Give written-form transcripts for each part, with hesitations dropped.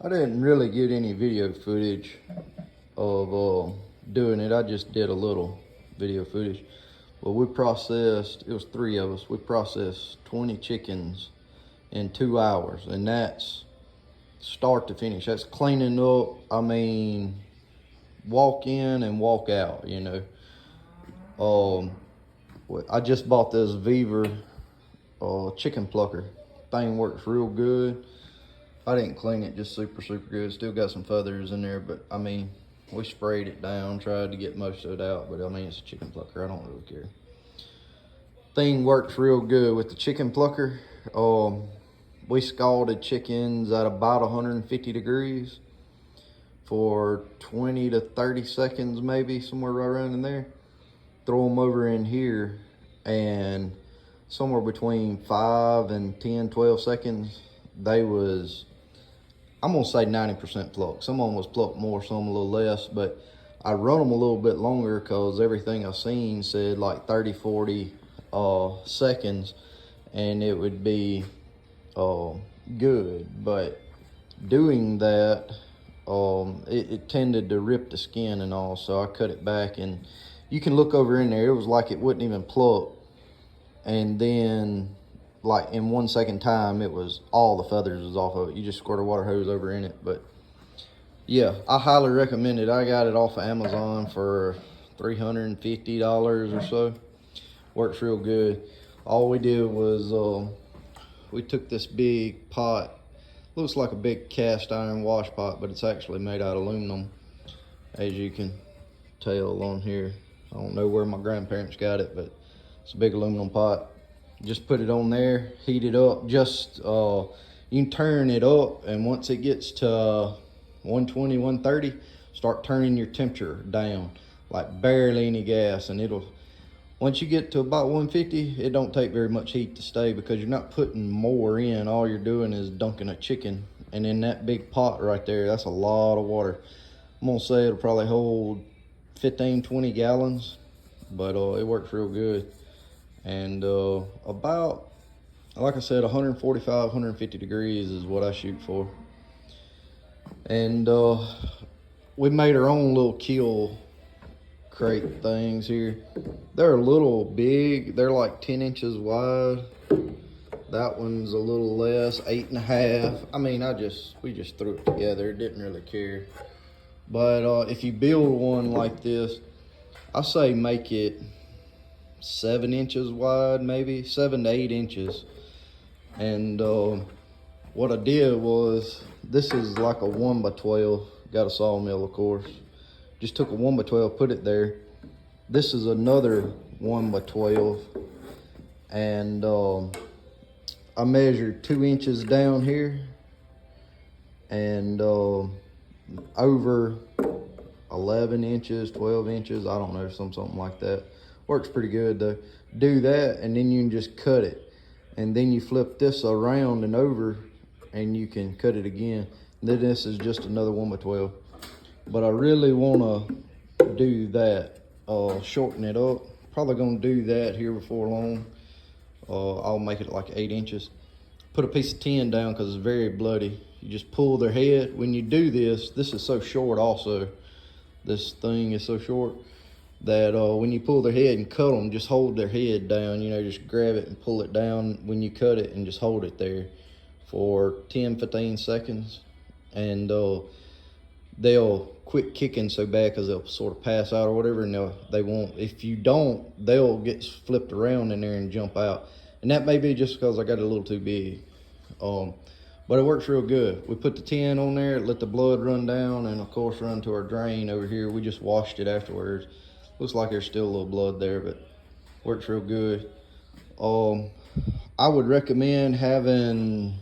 I didn't really get any video footage of doing it. I just did a little video footage. Well, we processed, it was 3 of us, we processed 20 chickens in 2 hours, and that's start to finish. That's cleaning up, I mean, walk in and walk out, you know. I just bought this vevor chicken plucker. Thing works real good. I didn't clean it, just super good. Still got some feathers in there, but I mean, we sprayed it down, tried to get most of it out, but I mean, it's a chicken plucker, I don't really care. Thing works real good with the chicken plucker. We scalded chickens at about 150 degrees for 20 to 30 seconds, maybe somewhere right around in there. Throw them over in here, and somewhere between 5 and 10, 12 seconds, they was, I'm gonna say 90% plucked. Some of them was plucked more, some a little less, but I run them a little bit longer because everything I seen said like 30, 40 seconds, and it would be good. But doing that, it tended to rip the skin and all, so I cut it back, and you can look over in there, it was like it wouldn't even pluck, and then like in 1 second time, it was all the feathers was off of it. You just squirt a water hose over in it. But yeah, I highly recommend it. I got it off of Amazon for $350 or so. Works real good. All we did was we took this big pot, looks like a big cast iron wash pot, but it's actually made out of aluminum, as you can tell on here. I don't know where my grandparents got it, but it's a big aluminum pot. Just put it on there, heat it up. Just you can turn it up, and once it gets to 120, 130, start turning your temperature down, like barely any gas, and it'll, once you get to about 150, it don't take very much heat to stay, because you're not putting more in. All you're doing is dunking a chicken, and in that big pot right there, that's a lot of water. I'm gonna say it'll probably hold 15, 20 gallons, but it works real good. And about, like I said, 145, 150 degrees is what I shoot for. And we made our own little kill crate things here. They're a little big. They're like 10 inches wide. That one's a little less, 8.5. I mean, we just threw it together. Didn't really care. But if you build one like this, I say make it 7 inches wide, maybe 7 to 8 inches. And what I did was, this is like a 1x12, got a sawmill of course. Just took a 1x12, put it there. This is another 1x12, and I measured 2 inches down here, and over 11 inches, 12 inches, I don't know, something like that. Works pretty good though. Do that, and then you can just cut it, and then you flip this around and over, and you can cut it again. Then this is just another 1x12. But I really want to do that, shorten it up. Probably gonna do that here before long. I'll make it like 8 inches. Put a piece of tin down because it's very bloody. You just pull their head. When you do this is so short also. This thing is so short that when you pull their head and cut them, just hold their head down, you know, just grab it and pull it down when you cut it, and just hold it there for 10, 15 seconds. And they'll quit kicking so bad because they'll sort of pass out or whatever, and they won't. If you don't, they'll get flipped around in there and jump out. And that may be just because I got it a little too big. But it works real good. We put the tin on there, let the blood run down, and of course run to our drain over here. We just washed it afterwards. Looks like there's still a little blood there, but works real good. I would recommend having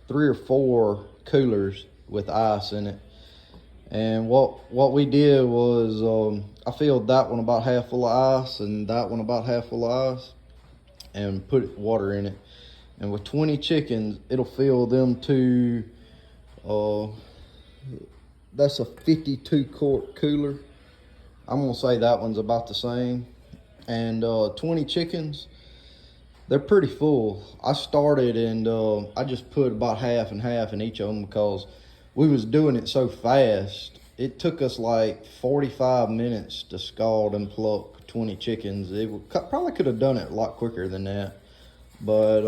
3 or 4 coolers with ice in it. And what we did was I filled that one about half full of ice and that one about half full of ice, and put water in it. And with 20 chickens, it'll fill them to, that's a 52 quart cooler. I'm gonna say that one's about the same. And 20 chickens, They're pretty full. I started and I just put about half and half in each of them because we was doing it so fast. It took us like 45 minutes to scald and pluck 20 chickens. Probably could have done it a lot quicker than that, but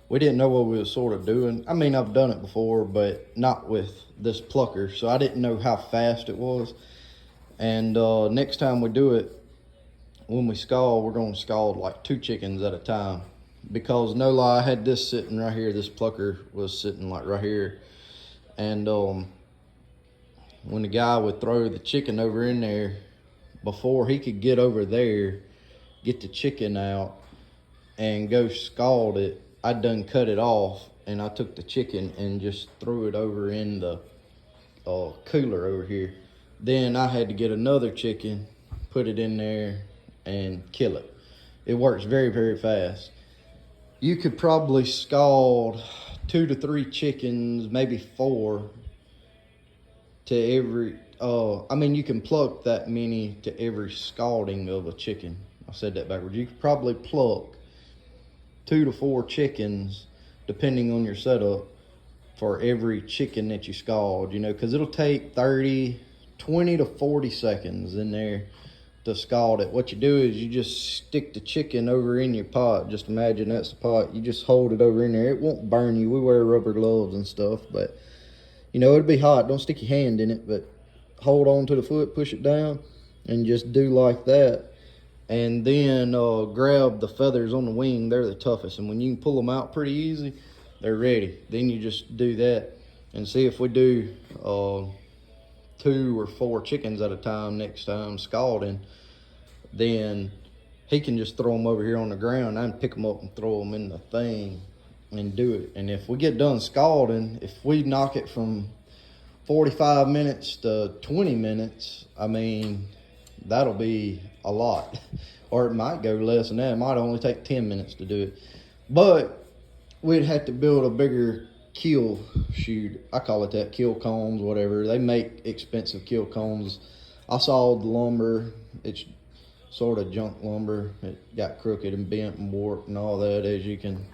we didn't know what we were sort of doing. I mean, I've done it before, but not with this plucker, so I didn't know how fast it was. And next time we do it, when we scald, we're going to scald like 2 chickens at a time, because no lie, I had this sitting right here. This plucker was sitting like right here, and when the guy would throw the chicken over in there, before he could get over there, get the chicken out and go scald it, I done cut it off, and I took the chicken and just threw it over in the cooler over here. Then I had to get another chicken, put it in there, and kill it. It works very, very fast. You could probably scald 2 to 3 chickens, maybe 4 to every, I mean, you can pluck that many to every scalding of a chicken. I said that backwards. You could probably pluck 2 to 4 chickens, depending on your setup, for every chicken that you scald, you know, because it'll take 20 to 40 seconds in there to scald it. What you do is you just stick the chicken over in your pot. Just imagine that's the pot. You just hold it over in there. It won't burn you. We wear rubber gloves and stuff, but you know, it'll be hot. Don't stick your hand in it, but hold on to the foot, push it down, and just do like that. And then grab the feathers on the wing. They're the toughest, and when you can pull them out pretty easy, they're ready. Then you just do that, and see if we do 2 or 4 chickens at a time next time scalding, then he can just throw them over here on the ground. I can pick them up and throw them in the thing and do it. And if we get done scalding, if we knock it from 45 minutes to 20 minutes, I mean, that'll be a lot. Or it might go less than that. It might only take 10 minutes to do it. But we'd have to build a bigger kill chute. I call it that, kill combs, whatever. They make expensive kill combs. I saw the lumber. It's sort of junk lumber. It got crooked and bent and warped and all that, as you can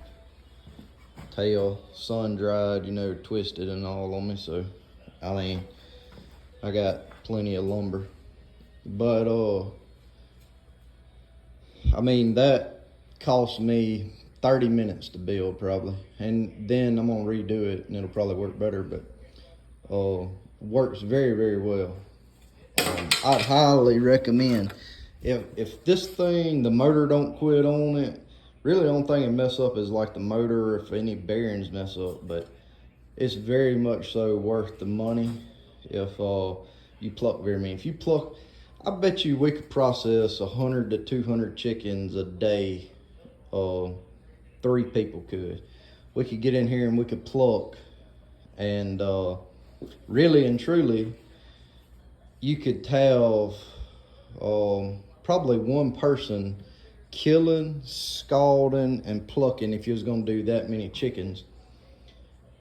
tell. Sun dried, you know, twisted and all on me. So I mean, I got plenty of lumber. But I mean, that cost me 30 minutes to build probably, and then I'm gonna redo it and it'll probably work better, but works very, very well. I'd highly recommend, if this thing, the motor don't quit on it, really the only thing that mess up is like the motor, if any bearings mess up, but it's very much so worth the money if you pluck very many. If you pluck, I bet you we could process 100 to 200 chickens a day. 3 people could. We could get in here and we could pluck, and really and truly, you could have probably 1 person killing, scalding, and plucking if you was gonna do that many chickens,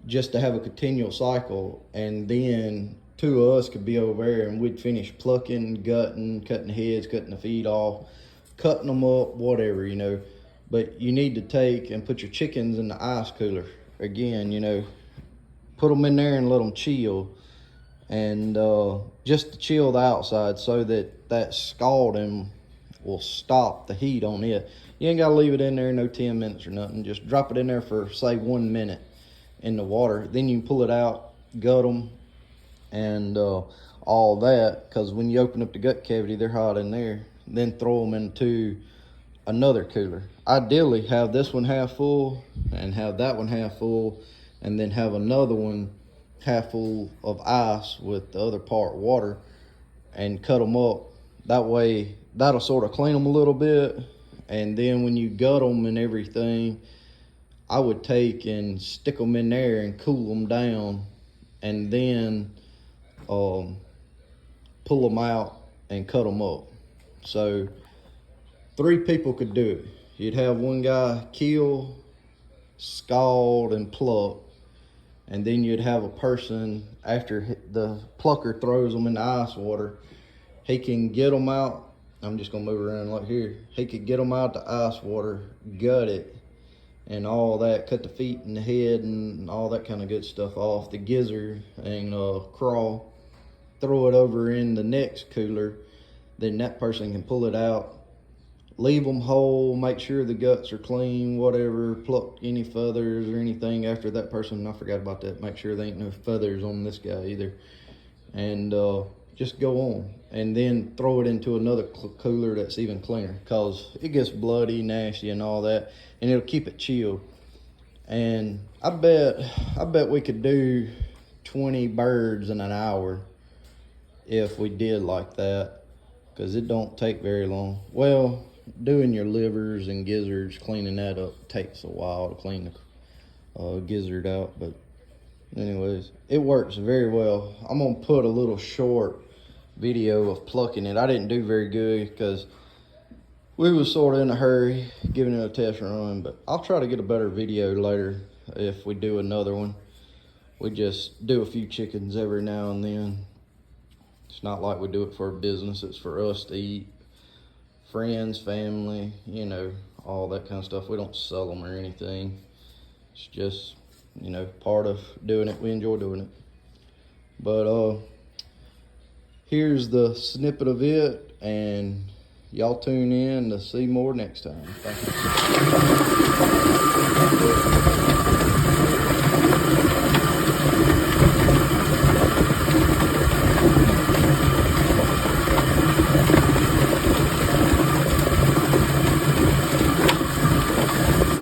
just to have a continual cycle. And then 2 of us could be over there and we'd finish plucking, gutting, cutting the heads, cutting the feet off, cutting them up, whatever, you know. But you need to take and put your chickens in the ice cooler. Again, you know, put them in there and let them chill. And just to chill the outside so that that scalding will stop the heat on it. You ain't gotta leave it in there no 10 minutes or nothing. Just drop it in there for, say, 1 minute in the water. Then you can pull it out, gut them, and all that. Because when you open up the gut cavity, they're hot in there. Then throw them into another cooler. Ideally, have this one half full and have that one half full, and then have another one half full of ice with the other part water, and cut them up. That way, that'll sort of clean them a little bit. And then when you gut them and everything, I would take and stick them in there and cool them down, and then pull them out and cut them up. So 3 people could do it. You'd have 1 guy kill, scald, and pluck, and then you'd have a person, after the plucker throws them in the ice water, he can get them out I'm just gonna move around like here. He could get them out the ice water, gut it, and all that, cut the feet and the head and all that kind of good stuff off, the gizzard and crawl, throw it over in the next cooler. Then that person can pull it out, leave them whole, make sure the guts are clean, whatever, pluck any feathers or anything after that person. I forgot about that. Make sure there ain't no feathers on this guy either. And just go on. And then throw it into another cooler that's even cleaner, because it gets bloody, nasty, and all that. And it'll keep it chilled. And I bet we could do 20 birds in an hour if we did like that, because it don't take very long. Well, doing your livers and gizzards, cleaning that up takes a while to clean the gizzard out, but anyways, it works very well. I'm gonna put a little short video of plucking it. I didn't do very good because we was sort of in a hurry giving it a test run, but I'll try to get a better video later if we do another one. We just do a few chickens every now and then. It's not like we do it for a business, it's for us to eat. Friends, family, you know, all that kind of stuff. We don't sell them or anything. It's just, you know, part of doing it. We enjoy doing it. But here's the snippet of it, and y'all tune in to see more next time. Thank you.